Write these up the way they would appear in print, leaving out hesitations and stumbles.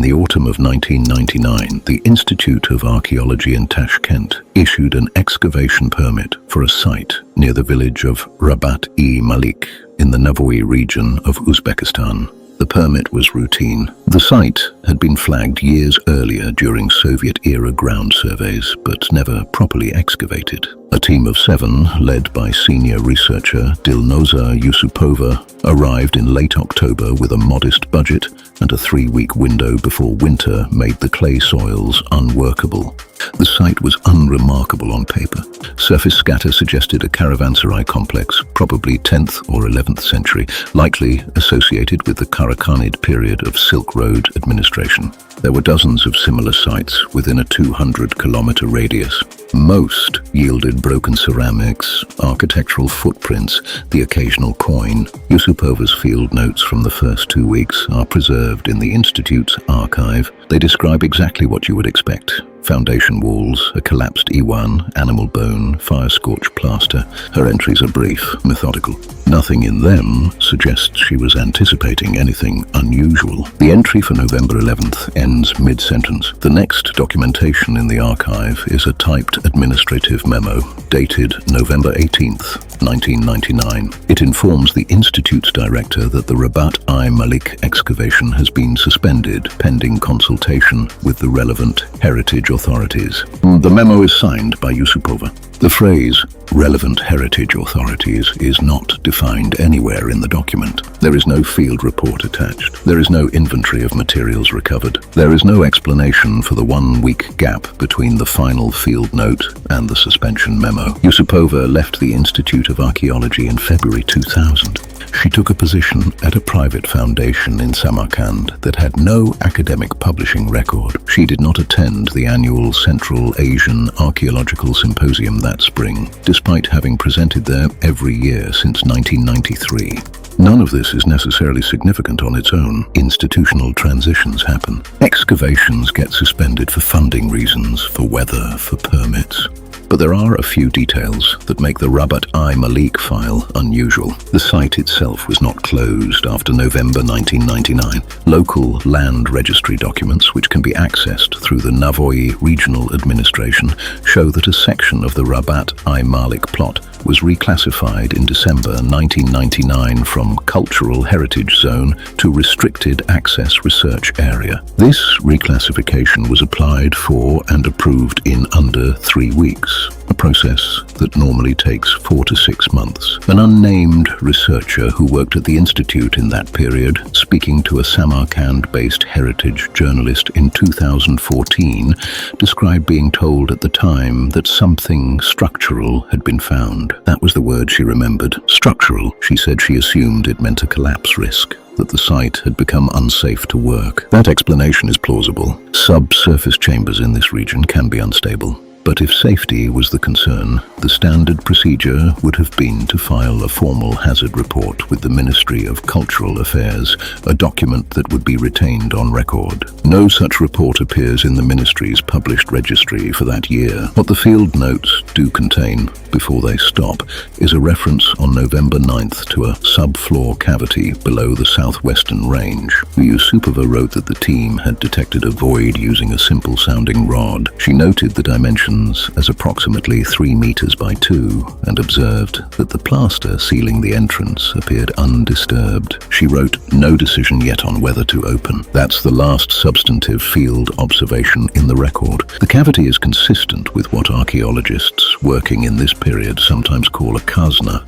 the autumn of 1999, the Institute of Archaeology in Tashkent issued an excavation permit for a site near the village of Rabat-i Malik in the Navoiy region of Uzbekistan. The permit was routine. The site had been flagged years earlier during Soviet-era ground surveys, but never properly excavated. A team of 7, led by senior researcher Dilnoza Yusupova, arrived in late October with a modest budget and a 3-week window before winter made the clay soils unworkable. The site was unremarkable on paper. Surface scatter suggested a caravanserai complex, probably 10th or 11th century, likely associated with the Qarakhanid period of Silk Road administration. There were dozens of similar sites within a 200-kilometer radius. Most yielded broken ceramics, architectural footprints, the occasional coin. Yusupova's field notes from the first 2 weeks are preserved in the Institute's archive. They describe exactly what you would expect. Foundation walls, a collapsed iwan, animal bone, fire-scorched plaster. Her entries are brief, methodical. Nothing in them suggests she was anticipating anything unusual. The entry for November 11th ends mid-sentence. The next documentation in the archive is a typed administrative memo dated November 18th, 1999. It informs the Institute's director that the Rabat-i Malik excavation has been suspended pending consultation with the relevant heritage authorities. The memo is signed by Yusupova. The phrase relevant heritage authorities is not defined anywhere in the document. There is no field report attached. There is no inventory of materials recovered. There is no explanation for the 1-week gap between the final field note and the suspension memo. Yusupova left the Institute of Archaeology in February 2000. She took a position at a private foundation in Samarkand that had no academic publishing record. She did not attend the annual Central Asian Archaeological Symposium that spring, despite having presented there every year since 1993. None of this is necessarily significant on its own. Institutional transitions happen. Excavations get suspended for funding reasons, for weather, for permits. But there are a few details that make the Rabat-i Malik file unusual. The site itself was not closed after November 1999. Local land registry documents, which can be accessed through the Navoiy Regional Administration, show that a section of the Rabat-i Malik plot was reclassified in December 1999 from Cultural Heritage Zone to Restricted Access Research Area. This reclassification was applied for and approved in under 3 weeks, a process that normally takes 4 to 6 months. An unnamed researcher who worked at the Institute in that period, speaking to a Samarkand-based heritage journalist in 2014, described being told at the time that something structural had been found. That was the word she remembered. Structural. She said she assumed it meant a collapse risk, that the site had become unsafe to work. That explanation is plausible. Subsurface chambers in this region can be unstable. But if safety was the concern, the standard procedure would have been to file a formal hazard report with the Ministry of Cultural Affairs, a document that would be retained on record. No such report appears in the Ministry's published registry for that year. What the field notes do contain, before they stop, is a reference on November 9th to a subfloor cavity below the southwestern range. Yusupova wrote that the team had detected a void using a simple-sounding rod. She noted the dimensions as approximately 3 meters by 2 and observed that the plaster sealing the entrance appeared undisturbed. She wrote, "No decision yet on whether to open." That's the last substantive field observation in the record. The cavity is consistent with what archaeologists working in this period sometimes call a khazna,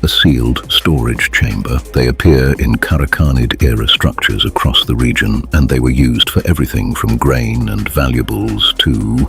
a sealed storage chamber. They appear in Qarakhanid-era structures across the region, and they were used for everything from grain and valuables to,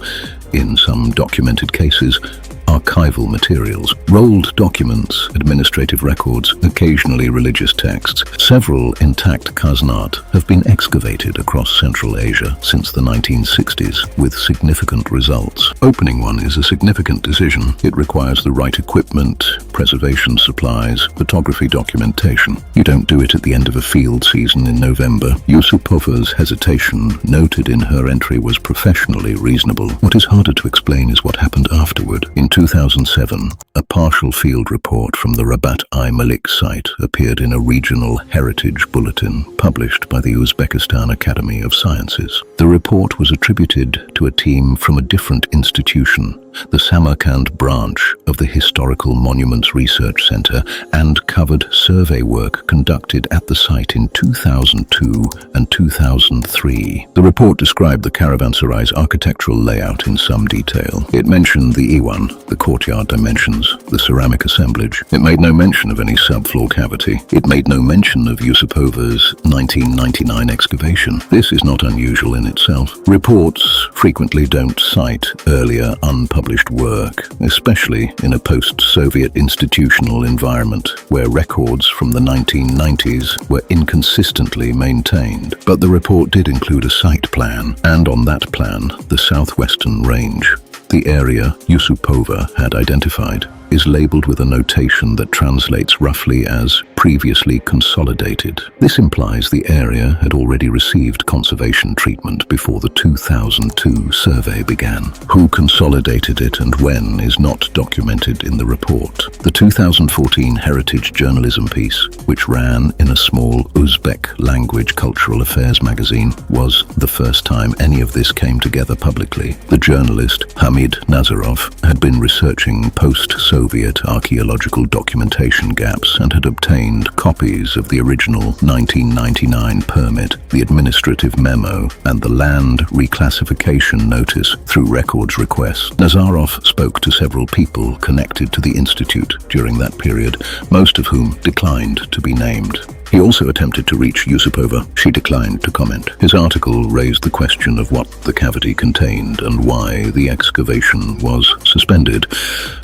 in some documented cases, archival materials, rolled documents, administrative records, occasionally religious texts. Several intact khaznat have been excavated across Central Asia since the 1960s with significant results. Opening one is a significant decision. It requires the right equipment, preservation supplies, photography documentation. You don't do it at the end of a field season in November. Yusupova's hesitation, noted in her entry, was professionally reasonable. What is harder to explain is what happened afterward. In 2007, a partial field report from the Rabat-i Malik site appeared in a regional heritage bulletin published by the Uzbekistan Academy of Sciences. The report was attributed to a team from a different institution, the Samarkand branch of the Historical Monuments Research Center, and covered survey work conducted at the site in 2002 and 2003. The report described the caravanserai's architectural layout in some detail. It mentioned the Iwan, the courtyard dimensions, the ceramic assemblage. It made no mention of any subfloor cavity. It made no mention of Yusupova's 1999 excavation. This is not unusual in itself. Reports frequently don't cite earlier unpublished work, especially in a post-Soviet institutional environment where records from the 1990s were inconsistently maintained. But the report did include a site plan, and on that plan, the southwestern range. The area Yusupova had identified is labeled with a notation that translates roughly as previously consolidated. This implies the area had already received conservation treatment before the 2002 survey began. Who consolidated it and when is not documented in the report. The 2014 Heritage journalism piece, which ran in a small Uzbek language cultural affairs magazine, was the first time any of this came together publicly. The journalist Hamid Nazarov had been researching post-Soviet archaeological documentation gaps and had obtained copies of the original 1999 permit, the administrative memo, and the land reclassification notice through records requests. Nazarov spoke to several people connected to the institute during that period, most of whom declined to be named. He also attempted to reach Yusupova. She declined to comment. His article raised the question of what the cavity contained and why the excavation was suspended,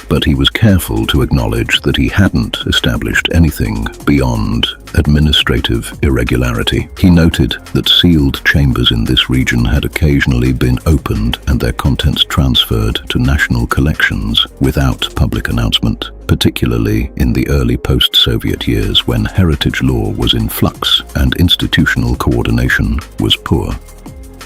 but he was careful to acknowledge that he hadn't established anything beyond administrative irregularity. He noted that sealed chambers in this region had occasionally been opened and their contents transferred to national collections without public announcement, particularly in the early post-Soviet years when heritage law was in flux and institutional coordination was poor.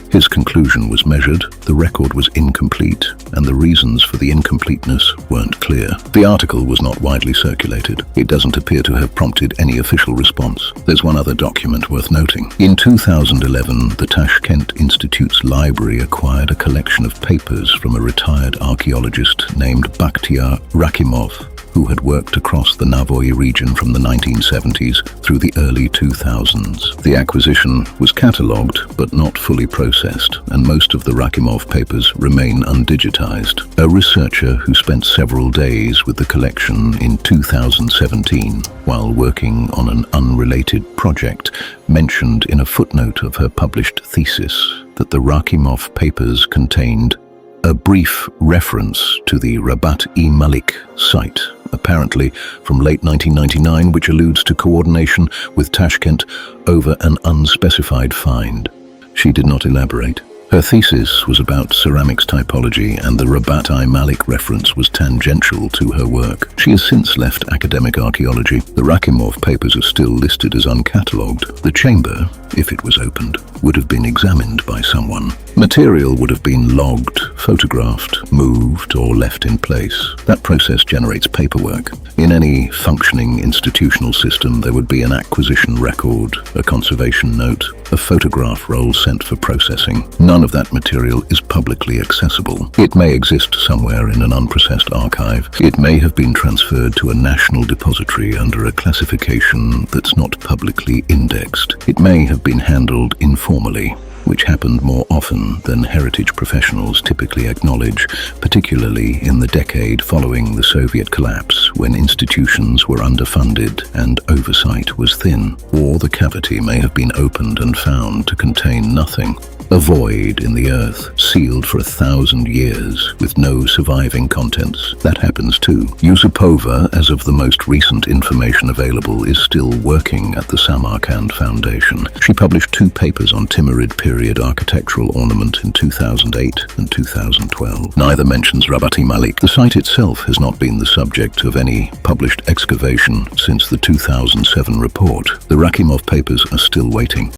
His conclusion was measured, the record was incomplete, and the reasons for the incompleteness weren't clear. The article was not widely circulated. It doesn't appear to have prompted any official response. There's one other document worth noting. In 2011, the Tashkent Institute's library acquired a collection of papers from a retired archaeologist named Bakhtiar Rakimov, who had worked across the Navoy region from the 1970s through the early 2000s. The acquisition was catalogued but not fully processed, and most of the Rakimov papers remain undigitized. A researcher who spent several days with the collection in 2017 while working on an unrelated project mentioned in a footnote of her published thesis that the Rakimov papers contained a brief reference to the Rabat-i Malik site, apparently from late 1999, which alludes to coordination with Tashkent over an unspecified find. She did not elaborate. Her thesis was about ceramics typology, and the Rabat-i Malik reference was tangential to her work. She has since left academic archaeology. The Rakimov papers are still listed as uncatalogued. The chamber, if it was opened, would have been examined by someone. Material would have been logged, photographed, moved, or left in place. That process generates paperwork. In any functioning institutional system, there would be an acquisition record, a conservation note, a photograph roll sent for processing. None of that material is publicly accessible. It may exist somewhere in an unprocessed archive. It may have been transferred to a national depository under a classification that's not publicly indexed. It may have been handled informally, which happened more often than heritage professionals typically acknowledge, particularly in the decade following the Soviet collapse, when institutions were underfunded and oversight was thin. Or the cavity may have been opened and found to contain nothing. A void in the earth, sealed for 1,000 years, with no surviving contents. That happens too. Yusupova, as of the most recent information available, is still working at the Samarkand Foundation. She published 2 papers on Timurid period architectural ornament in 2008 and 2012. Neither mentions Rabat-i Malik. The site itself has not been the subject of any published excavation since the 2007 report. The Rakimov papers are still waiting.